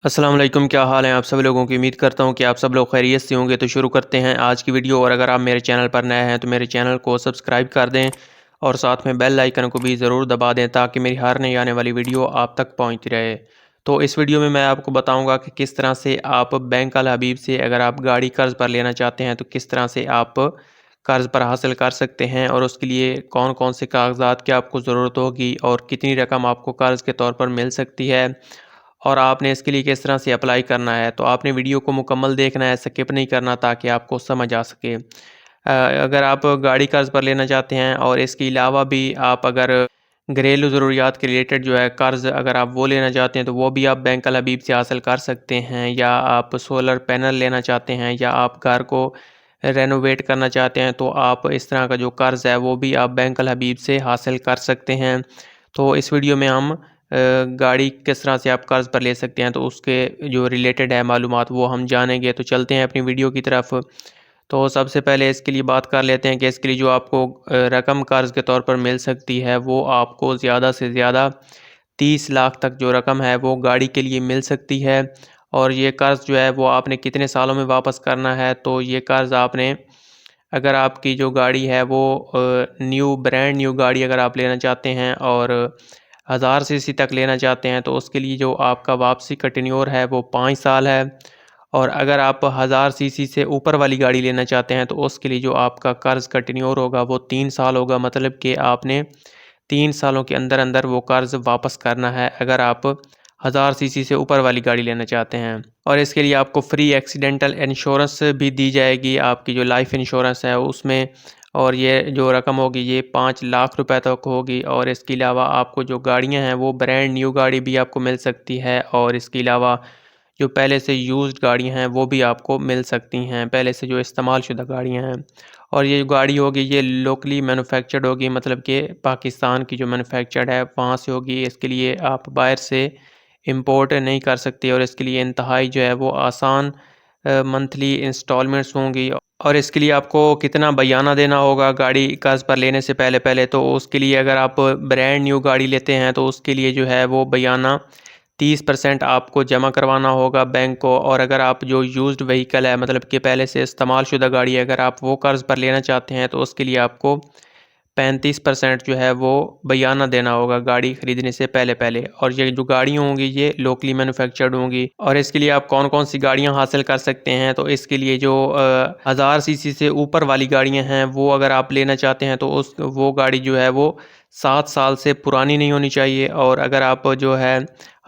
अस्सलाम वालेकुम, क्या हाल है आप सब लोगों की। उम्मीद करता हूँ कि आप सब लोग खैरियत से होंगे। तो शुरू करते हैं आज की वीडियो। और अगर आप मेरे चैनल पर नए हैं तो मेरे चैनल को सब्सक्राइब कर दें और साथ में बेल आइकन को भी ज़रूर दबा दें ताकि मेरी हर नई आने वाली वीडियो आप तक पहुँचती रहे। तो इस वीडियो में मैं आपको बताऊँगा कि किस तरह से आप बैंक अल हबीब से अगर आप गाड़ी कर्ज़ पर लेना चाहते हैं तो किस तरह से आप कर्ज़ पर हासिल कर सकते हैं और उसके लिए कौन कौन से कागज़ात की आपको ज़रूरत होगी और कितनी रकम आपको कर्ज़ के तौर पर मिल सकती है और आपने इसके लिए किस तरह से अप्लाई करना है। तो आपने वीडियो को मुकम्मल देखना है, स्किप नहीं करना ताकि आपको समझ आ सके। अगर आप गाड़ी कर्ज़ पर लेना चाहते हैं और इसके अलावा भी आप अगर घरेलू ज़रूरियात के रिलेटेड जो है कर्ज़ अगर आप वो लेना चाहते हैं तो वो भी आप बैंक अल हबीब से हासिल कर सकते हैं। या आप सोलर पैनल लेना चाहते हैं या आप घर को रेनोवेट करना चाहते हैं तो आप इस तरह का जो कर्ज़ है वो भी आप बैंक अल हबीब से हासिल कर सकते हैं। तो इस वीडियो में हम गाड़ी किस तरह से आप कर्ज़ पर ले सकते हैं तो उसके जो रिलेटेड है मालूमात वो हम जानेंगे। तो चलते हैं अपनी वीडियो की तरफ। तो सबसे पहले इसके लिए बात कर लेते हैं कि इसके लिए जो आपको रकम कर्ज़ के तौर पर मिल सकती है वो आपको ज़्यादा से ज़्यादा 30 लाख तक जो रकम है वो गाड़ी के लिए मिल सकती है। और ये कर्ज़ जो है वो आपने कितने सालों में वापस करना है। तो ये कर्ज़ आपने अगर आपकी जो गाड़ी है वो ब्रांड न्यू गाड़ी अगर आप लेना चाहते हैं और 1000 सीसी तक लेना चाहते हैं तो उसके लिए जो आपका वापसी का टेन्योर है वो 5 साल है। और अगर आप 1000 सीसी से ऊपर वाली गाड़ी लेना चाहते हैं तो उसके लिए जो आपका कर्ज़ का टेन्योर होगा वो 3 साल होगा। मतलब कि आपने 3 सालों के अंदर अंदर वो कर्ज़ वापस करना है अगर आप 1000 सीसी से ऊपर वाली गाड़ी लेना चाहते हैं। और इसके लिए आपको फ्री एक्सीडेंटल इंश्योरेंस भी दी जाएगी, आपकी जो लाइफ इंश्योरेंस है उसमें। और ये जो रकम होगी ये 5 लाख रुपए तक होगी। और इसके अलावा आपको जो गाड़ियां हैं वो ब्रांड न्यू गाड़ी भी आपको मिल सकती है। और इसके अलावा जो पहले से यूज्ड गाड़ियां हैं वो भी आपको मिल सकती हैं, पहले से जो इस्तेमाल शुदा गाड़ियां हैं। और ये जो गाड़ी होगी ये लोकली मैन्युफैक्चर्ड होगी, मतलब कि पाकिस्तान की जो मैन्युफैक्चर्ड है वहाँ से होगी। इसके लिए आप बाहर से इंपोर्ट नहीं कर सकते और इसके लिए इंतहाई जो है वो आसान मंथली इंस्टॉलमेंट्स होंगी। और इसके लिए आपको कितना बयाना देना होगा गाड़ी कर्ज़ पर लेने से पहले पहले, तो उसके लिए अगर आप ब्रांड न्यू गाड़ी लेते हैं तो उसके लिए जो है वो बयाना 30% आपको जमा करवाना होगा बैंक को। और अगर आप जो यूज्ड व्हीकल है, मतलब कि पहले से इस्तेमाल शुदा गाड़ी है, अगर आप वो कर्ज़ पर लेना चाहते हैं तो उसके लिए आपको 35% जो है वो बयाना देना होगा गाड़ी ख़रीदने से पहले पहले। और ये जो गाड़ियाँ होंगी ये लोकली मैन्युफैक्चर्ड होंगी। और इसके लिए आप कौन कौन सी गाड़ियाँ हासिल कर सकते हैं तो इसके लिए जो 1000 सीसी से ऊपर वाली गाड़ियाँ हैं वो अगर आप लेना चाहते हैं तो वो गाड़ी जो है वो 7 साल से पुरानी नहीं होनी चाहिए। और अगर आप जो है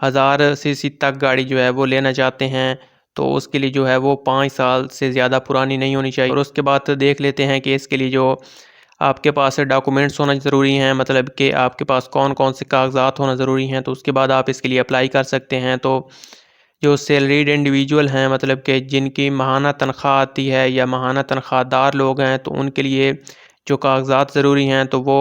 1000 सीसी तक गाड़ी जो है वो लेना चाहते हैं तो उसके लिए जो है वो 5 साल से ज़्यादा पुरानी नहीं होनी चाहिए। और उसके बाद देख लेते हैं कि इसके लिए जो आपके पास डॉक्यूमेंट्स होना ज़रूरी हैं, मतलब कि आपके पास कौन कौन से कागज़ात होना ज़रूरी हैं। तो उसके बाद आप इसके लिए अप्लाई कर सकते हैं। तो जो सैलरीड इंडिविजुअल हैं, मतलब कि जिनकी माहाना तनख्वाह आती है या माहाना तनख्वाहदार लोग हैं, तो उनके लिए जो कागज़ात ज़रूरी हैं तो वो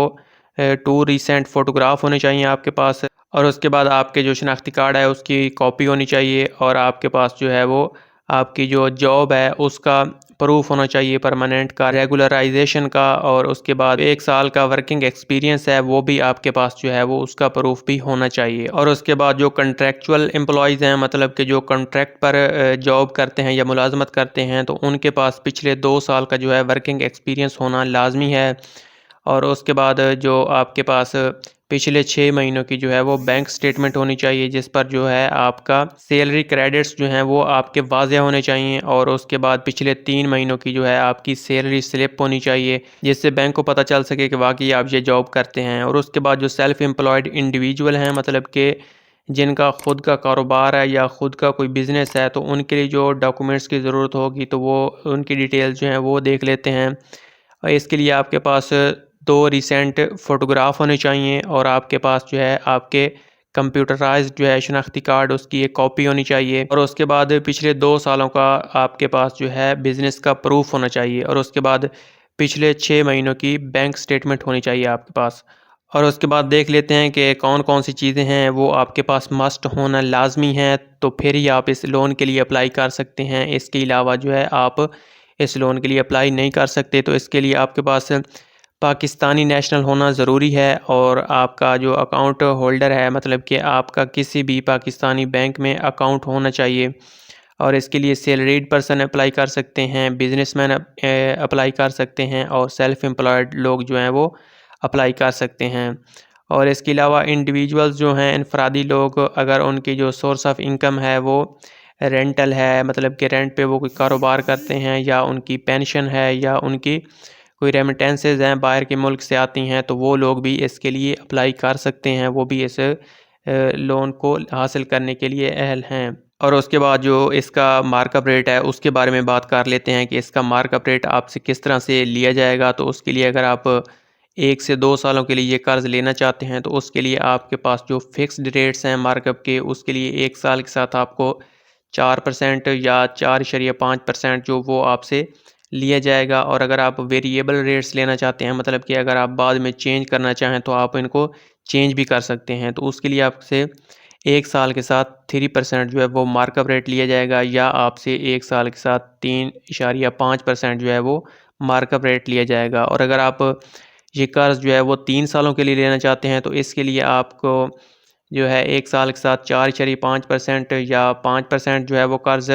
2 रीसेंट फ़ोटोग्राफ होने चाहिए आपके पास। और उसके बाद आपके जो शनाख्ती कार्ड है उसकी कॉपी होनी चाहिए। और आपके पास जो है वो आपकी जो जॉब है उसका प्रूफ होना चाहिए, परमानेंट का, रेगुलराइजेशन का। और उसके बाद 1 साल का वर्किंग एक्सपीरियंस है वो भी आपके पास जो है वो उसका प्रूफ भी होना चाहिए। और उसके बाद जो कंट्रैक्चुअल एम्प्लॉयज़ हैं, मतलब कि जो कॉन्ट्रैक्ट पर जॉब करते हैं या मुलाजमत करते हैं, तो उनके पास पिछले 2 साल का जो है वर्किंग एक्सपीरियंस होना लाजमी है। और उसके बाद जो आपके पास पिछले 6 महीनों की जो है वो बैंक स्टेटमेंट होनी चाहिए जिस पर जो है आपका सैलरी क्रेडिट्स जो हैं वो आपके वाज़ेह होने चाहिए। और उसके बाद पिछले 3 महीनों की जो है आपकी सैलरी स्लिप होनी चाहिए जिससे बैंक को पता चल सके कि वाकई आप ये जॉब करते हैं। और उसके बाद जो सेल्फ एम्प्लॉयड इंडिविजुअल हैं, मतलब कि जिनका खुद का कारोबार है या खुद का कोई बिज़नेस है, तो उनके लिए जो डॉक्यूमेंट्स की ज़रूरत होगी तो वो उनकी डिटेल्स जो हैं वो देख लेते हैं। और इसके लिए आपके पास 2 रिसेंट फ़ोटोग्राफ होने चाहिए और आपके पास जो है आपके कंप्यूटराइज्ड जो है शनाख्ती कार्ड उसकी एक कॉपी होनी चाहिए। और उसके बाद पिछले 2 सालों का आपके पास जो है बिज़नेस का प्रूफ होना चाहिए। और उसके बाद पिछले 6 महीनों की बैंक स्टेटमेंट होनी चाहिए आपके पास। और उसके बाद देख लेते हैं कि कौन कौन सी चीज़ें हैं वो आपके पास मस्ट होना लाजमी है, तो फिर ही आप इस लोन के लिए अप्लाई कर सकते हैं। इसके अलावा जो है आप इस लोन के लिए अप्लाई नहीं कर सकते। तो इसके लिए आपके पास पाकिस्तानी नेशनल होना ज़रूरी है और आपका जो अकाउंट होल्डर है मतलब कि आपका किसी भी पाकिस्तानी बैंक में अकाउंट होना चाहिए। और इसके लिए सैलरीड पर्सन अप्लाई कर सकते हैं, बिजनेसमैन अप्लाई कर सकते हैं और सेल्फ एम्प्लॉयड लोग जो हैं वो अप्लाई कर सकते हैं। और इसके अलावा इंडिविजुअल्स जो हैं इनफरादी लोग, अगर उनकी जो सोर्स ऑफ इनकम है वो रेंटल है, मतलब कि रेंट पे वो कोई कारोबार करते हैं, या उनकी पेंशन है, या उनकी कोई रेमिटेंसेस हैं बाहर के मुल्क से आती हैं, तो वो लोग भी इसके लिए अप्लाई कर सकते हैं। वो भी इस लोन को हासिल करने के लिए अहल हैं। और उसके बाद जो इसका मार्कअप रेट है उसके बारे में बात कर लेते हैं कि इसका मार्कअप रेट आपसे किस तरह से लिया जाएगा। तो उसके लिए अगर आप 1 से 2 सालों के लिए ये कर्ज़ लेना चाहते हैं तो उसके लिए आपके पास जो फ़िक्स्ड रेट्स हैं मार्कअप के, उसके लिए 1 साल के साथ आपको 4% या 4.5% जो वो आपसे लिया जाएगा। और अगर आप वेरिएबल रेट्स लेना चाहते हैं, मतलब कि अगर आप बाद में चेंज करना चाहें तो आप इनको चेंज भी कर सकते हैं, तो उसके लिए आपसे 1 साल के साथ 3% जो है वो मार्कअप रेट लिया जाएगा, या आपसे 1 साल के साथ 3.5% जो है वो मार्कअप रेट लिया जाएगा। और अगर आप ये कर्ज़ जो है वो 3 सालों के लिए लेना चाहते हैं तो इसके लिए आपको जो है 1 साल के साथ 4.5% या 5% जो है वो कर्ज़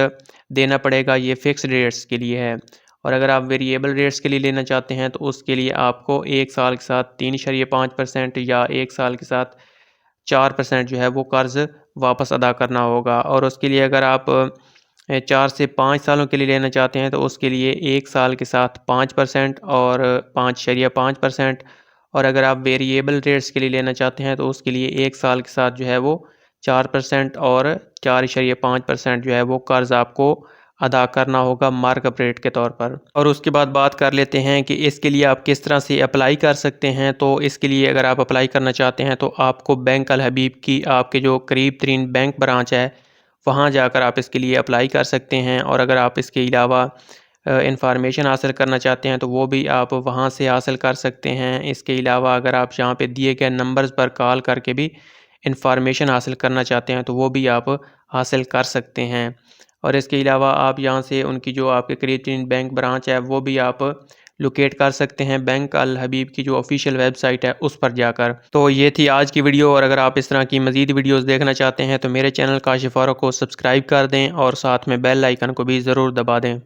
देना पड़ेगा। ये फ़िक्स्ड रेट्स के लिए है। और अगर आप वेरिएबल रेट्स के लिए लेना चाहते हैं तो उसके लिए आपको 1 साल के साथ 3.5% या 1 साल के साथ 4% जो है वो कर्ज़ वापस अदा करना होगा। और उसके लिए अगर आप 4 से 5 सालों के लिए लेना चाहते हैं तो उसके लिए 1 साल के साथ 5% और 5.5%। और अगर आप वेरिएबल रेट्स के लिए लेना चाहते हैं तो उसके लिए 1 साल के साथ जो है वो 4% और 4.5% जो है वो कर्ज़ आपको अदा करना होगा मार्कअप रेट के तौर पर। और उसके बाद बात कर लेते हैं कि इसके लिए आप किस तरह से अप्लाई कर सकते हैं। तो इसके लिए अगर आप अप्लाई करना चाहते हैं तो आपको बैंक अल हबीब की आपके जो करीब तरीन बैंक ब्रांच है वहाँ जाकर आप इसके लिए अप्लाई कर सकते हैं। और अगर आप इसके अलावा इंफॉर्मेशन हासिल करना चाहते हैं तो वो भी आप वहाँ से हासिल कर सकते हैं। इसके अलावा अगर आप यहाँ पे दिए गए नंबर्स पर कॉल करके भी इंफॉर्मेशन हासिल करना चाहते हैं तो वो भी आप हासिल कर सकते हैं। और इसके अलावा आप यहाँ से उनकी जो आपके करीब तीन बैंक ब्रांच है वो भी आप लोकेट कर सकते हैं बैंक अल हबीब की जो ऑफिशियल वेबसाइट है उस पर जाकर। तो ये थी आज की वीडियो, और अगर आप इस तरह की मज़ीद वीडियोस देखना चाहते हैं तो मेरे चैनल काशिफ फारूक को सब्सक्राइब कर दें और साथ में बेल आइकन को भी ज़रूर दबा दें।